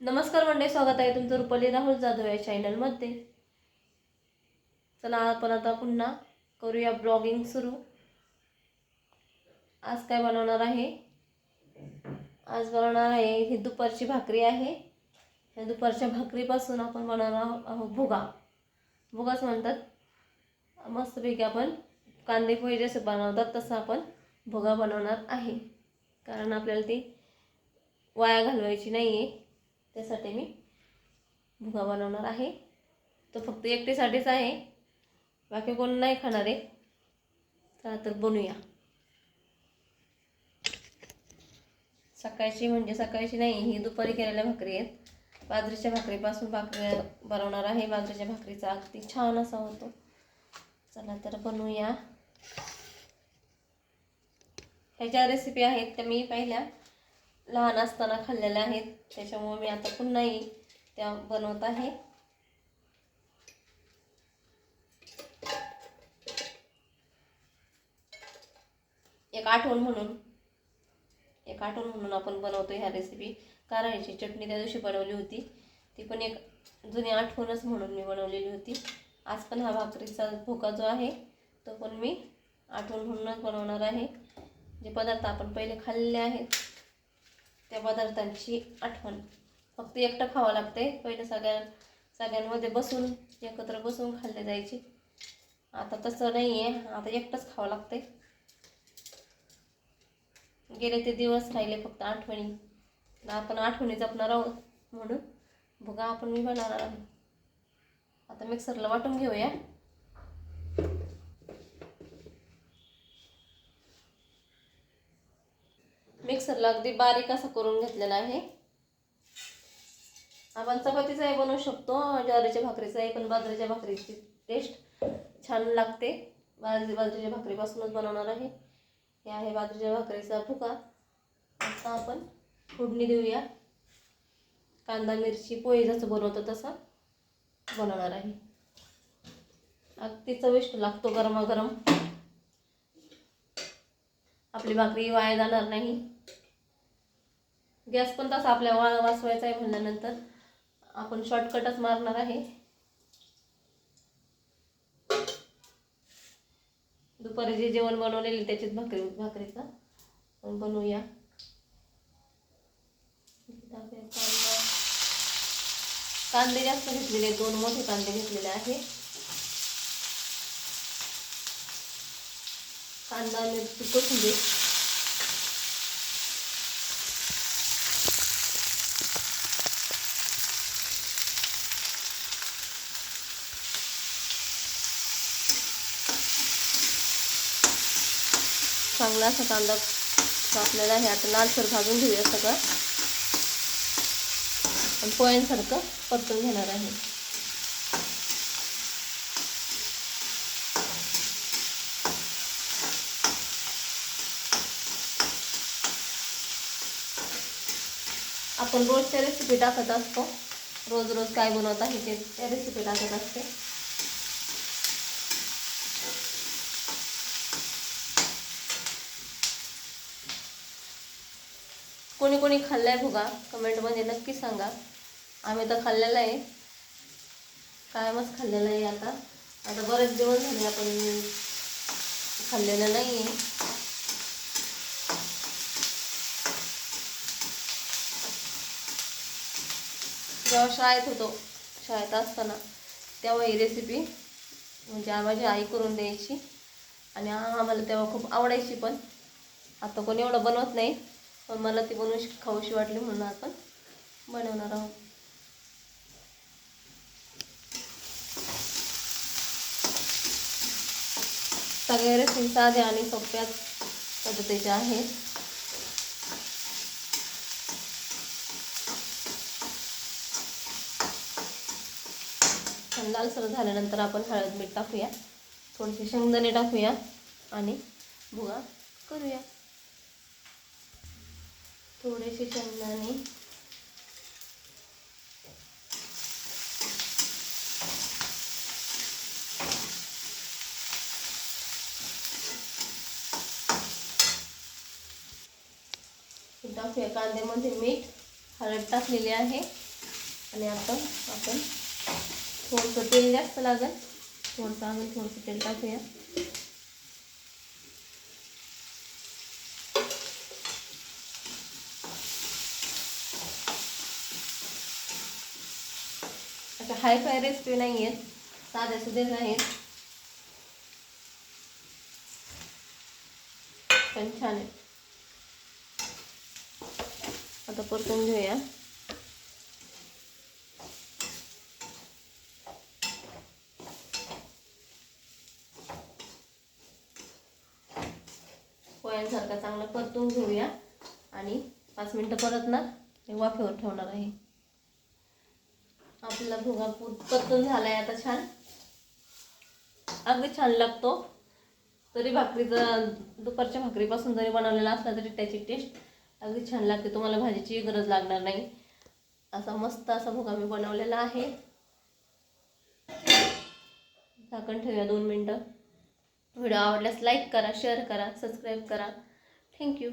नमस्कार मंडळी, स्वागत आहे तुमचं रुपाली राहुल जाधव या चॅनलमध्ये। चला आपण आता पुन्हा करूया ब्लॉगिंग सुरू। आज काय बनवणार आहे? आज बनवणार आहे ही दुपारची भाकरी आहे। या दुपारच्या भाकरीपासून आपण बनवणार आहोत भुगा। भुगाच म्हणतात। मस्तपैकी आपण कांदे पोहे जसे बनवतात तसं आपण भुगा बनवणार आहे, कारण आपल्याला ती वाया घालवायची नाही आहे। त्यासाठी मी भुगा बनवणार आहे। तो फक्त एकटीसाठीच आहे, बाकी कोण नाही खाणार आहे। चला तर बनवूया। सकाळची म्हणजे सकाळची नाही, ही दुपारी केलेल्या भाकरी आहेत। बाजरीच्या भाकरीपासून भाकरी बनवणार आहे। बाजरीच्या भाकरीचा अगदी छान असा होतो। चला तर बनवूया। ह्या ज्या रेसिपी आहेत त्या मी पहिल्या लहान असताना खाल्लेल्या आहेत, त्याच्यामुळे मी आता पुन्हाही त्या बनवत आहे। एक आठवण म्हणून आपण बनवतो ह्या रेसिपी। कारळ्याची चटणी त्या दिवशी बनवली होती, ती पण एक जुनी आठवणच म्हणून मी बनवलेली होती। आज पण हा भाकरीचा भुगा जो आहे तो पण मी आठवण म्हणूनच बनवणार आहे। जे पदार्थ आपण पहिले खाल्लेले आहेत त्या पदार्थांची आठवण। फक्त एकटं खावं लागते, पहिले सगळ्यांमध्ये बसून एकत्र बसून खाल्ले जायचे। आता तसं नाही आहे, आता एकटंच खावं लागते। गेले ते दिवस राहिले फक्त आठवणी। आपण आठवणी जपणार आहोत म्हणून भुगा आपण मी बनवणार आहे। आता मिक्सरला वाटून घेऊया। मिक्सरला अगदी बारीक असं करून घेतलेला आहे। आपण चपातीचाही बनवू शकतो, ज्वारीच्या भाकरीचाही, पण बाजरीच्या भाकरीची टेस्ट छान लागते। बाजरीच्या भाकरीपासूनच बनवणार आहे। हे आहे बाजरीच्या भाकरीचा भुगा। आता आपण फोडणी देऊया। कांदा मिरची पोहे जसं बनवतो तसं बनवणार आहे। अगदी चविष्ट लागतो गरमागरम। आपली भाकरी वाया जाणार नाही। गॅस पण तसा आपल्या वाचवायचा आहे म्हणल्यानंतर आपण शॉर्टकटच मारणार आहे। दुपारी जे जेवण बनवलेले त्याचीच भाकरीचा पण बनवूया। कांदे जास्त घेतलेले, 2 मोठे कांदे घेतलेले आहे। कांदा मिरची कोथिंबीर चांगला असा कांदा कापलेला आहे। आता लालसर भाजून घेऊया सगळं आणि पोळ्यांसारखं परतून घेणार आहे। आपण रोजच्या रेसिपी टाकत असतो, रोज काय बनवत आहे ते त्या रेसिपी टाकत असते। कोणी कोणी खाल्लाय भुगा कमेंटमध्ये नक्की सांगा। आम्ही तर खाल्लेला आहे, कायमच खाल्लेला आहे। आता बरेच दिवस झाले आपण खाल्लेलं नाही आहे। जेव्हा शाळेत असताना तेव्हा ही रेसिपी म्हणजे माझी आई करून द्यायची आणि आम्हाला तेव्हा खूप आवडायची। पण आता कोणी एवढं बनवत नाही, पण मला ती बनवून खाऊशी वाटली म्हणून आपण बनवणार आहोत। सगळ्या रेसिपी साध्या आणि सोप्या पद्धतीच्या आहेत। लालसर झाल्यानंतर आपण हळद मीठ टाकूया, थोडेसे शेंगदाणे टाकूया आणि भुगा करूया। थोडेसे शेंगदाणे टाकूया। कांद्यामध्ये मीठ हळद टाकलेली आहे। आणि आता आपण थोडंसं तेल जास्त लागेल, थोडंसं तेल टाकूया. अशा हाय फाय रेसिपी नाही आहेत, साध्या सुधे नाहीत, पण छान आहे. आता परतून घेऊया. पोळ्यांसारखा चांगला परतून घेऊया आणि 5 मिनटं परत ना वाफेवर ठेवणार आहे. आपला भुगा परतून झालाय आता छान, अगदी छान लागतो. तरी भाकरीचं दुपारच्या भाकरीपासून जरी बनवलेला असला तरी त्याची टेस्ट अगदी छान लागते. तुम्हाला भाजीची गरज लागणार नाही. असा मस्त असा भुगा मी बनवलेला आहे. झाकण ठेवूया 2 मिनटं. व्हिडिओ आवडल्यास लाईक करा, शेअर करा, सबस्क्राईब करा. थँक्यू.